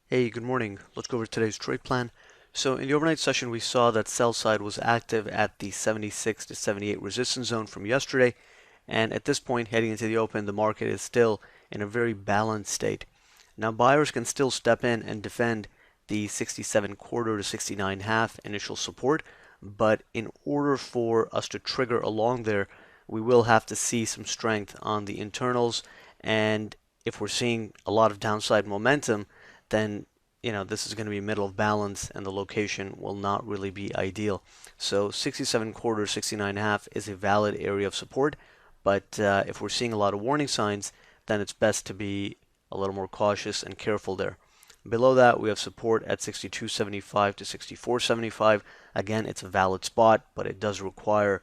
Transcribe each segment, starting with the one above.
Hey, good morning. Let's go over today's trade plan. So in the overnight session, we saw that sell side was active at the 76 to 78 resistance zone from yesterday. And at this point, heading into the open, the market is still in a very balanced state. Now, buyers can still step in and defend the 67 quarter to 69 half initial support. But in order for us to trigger along there, we will have to see some strength on the internals. And if we're seeing a lot of downside momentum, then this is going to be middle of balance and the location will not really be ideal. So 67 quarter, 69 half is a valid area of support, but if we're seeing a lot of warning signs, then it's best to be a little more cautious and careful there. Below that, we have support at 62.75 to 64.75. Again, it's a valid spot, but it does require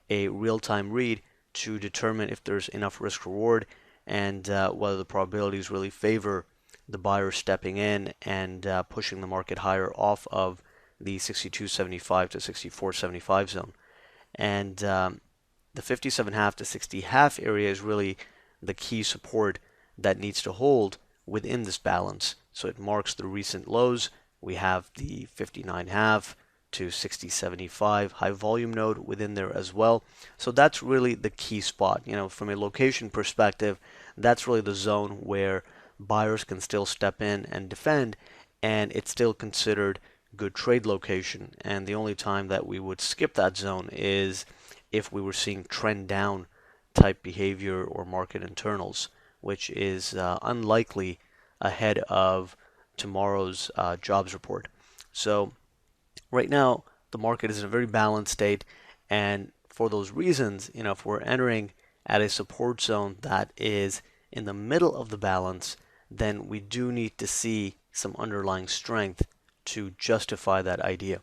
a real-time read to determine if there's enough risk reward and whether the probabilities really favor the buyer stepping in and pushing the market higher off of the 62.75 to 64.75 zone. And the 57.5 to 60 half area is really the key support that needs to hold within this balance. So it marks the recent lows. We have the 59.5 to 60.75 high volume node within there as well. So that's really the key spot. From a location perspective, that's really the zone where buyers can still step in and defend, and it's still considered good trade location. And the only time that we would skip that zone is if we were seeing trend down type behavior or market internals, which is unlikely ahead of tomorrow's jobs report. So right now, the market is in a very balanced state, and for those reasons, if we're entering at a support zone that is in the middle of the balance, then we do need to see some underlying strength to justify that idea.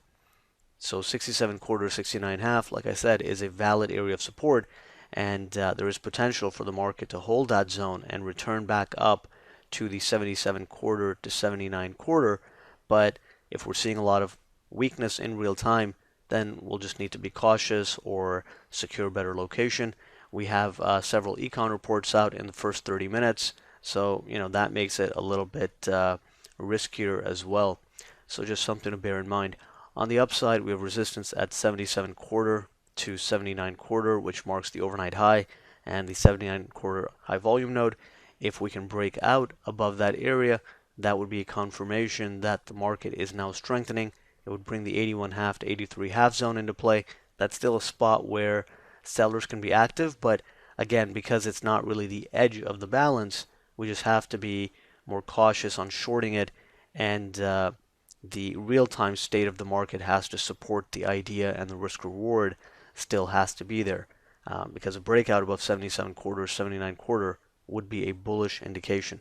So 67 quarter, 69 half, like I said, is a valid area of support, and there is potential for the market to hold that zone and return back up to the 77 quarter to 79 quarter. But if we're seeing a lot of weakness in real time, then we'll just need to be cautious or secure a better location. We have several econ reports out in the first 30 minutes. So, that makes it a little bit riskier as well. So just something to bear in mind. On the upside, we have resistance at 77 quarter to 79 quarter, which marks the overnight high, and the 79 quarter high volume node. If we can break out above that area, that would be a confirmation that the market is now strengthening. It would bring the 81 half to 83 half zone into play. That's still a spot where sellers can be active, but again, because it's not really the edge of the balance, we just have to be more cautious on shorting it, and the real-time state of the market has to support the idea, and the risk reward still has to be there, because a breakout above 77 quarter, 79 quarter would be a bullish indication.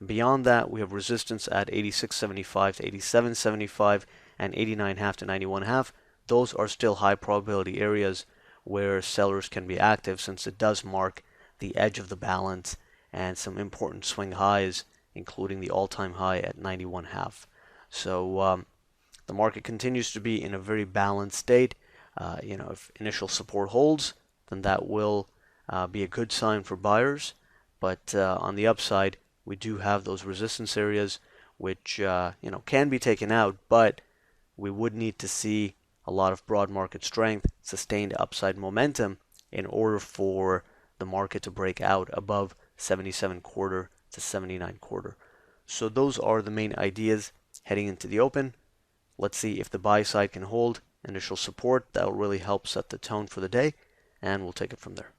Beyond that, we have resistance at 86.75 to 87.75 and 89 half to 91 half. Those are still high probability areas where sellers can be active, since it does mark the edge of the balance and some important swing highs, including the all-time high at 91 half. So the market continues to be in a very balanced state. If initial support holds, then that will be a good sign for buyers. But on the upside, we do have those resistance areas, which can be taken out, but we would need to see a lot of broad market strength, sustained upside momentum, in order for the market to break out above 77 quarter to 79 quarter. So those are the main ideas heading into the open. Let's see if the buy side can hold initial support. That will really help set the tone for the day, and we'll take it from there.